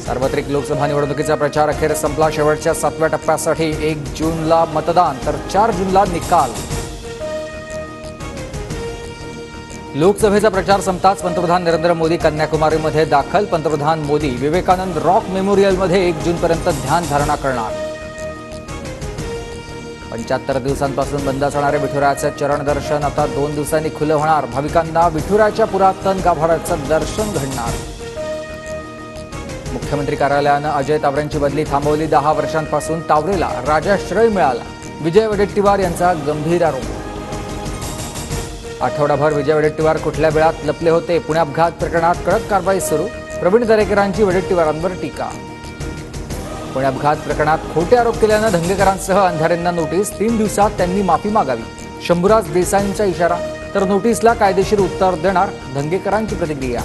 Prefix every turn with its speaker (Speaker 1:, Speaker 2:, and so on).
Speaker 1: सार्वत्रिक लोकसभा निवडणुकीचा प्रचार अखेर संपला। शेवटच्या 7व्या टप्प्यासाठी 1 जूनला मतदान तर 4 जूनला निकाल। लोकसभेचा प्रचार संपताच पंतप्रधान नरेंद्र मोदी कन्याकुमारीमध्ये दाखल। पंतप्रधान मोदी विवेकानंद रॉक मेमोरियलमध्ये 1 जूनपर्यंत ध्यानधारणा करणार। 75 दिवसांपासून बंद असणारे विठुरायाचे चरण दर्शन आता 2 दिवसांनी खुले होणार। भाविकांना विठुरायाच्या पुरातन गाभाऱ्याचं दर्शन घडणार। मुख्यमंत्री कार्यालयानं अजय तावरेंची बदली थांबवली। 10 वर्षांपासून तावरेला राजाश्रय मिळाला। विजय वडेट्टीवार यांचा गंभीर आरोप। आठवडाभर विजय वडेट्टीवार कुठल्या वेळात लपले होते? पुणे अपघात प्रकरणात कडक कारवाई सुरू। प्रवीण दरेकरांची वडेट्टीवारांवर टीका। पुणे अपघात प्रकरणात खोटे आरोप केल्यानं धंगेकरांसह अंधारेंना नोटीस। 3 दिवसात त्यांनी माफी मागावी, शंभूराज देसाईंचा इशारा। तर नोटीसला कायदेशीर उत्तर देणार, धंगेकरांची प्रतिक्रिया।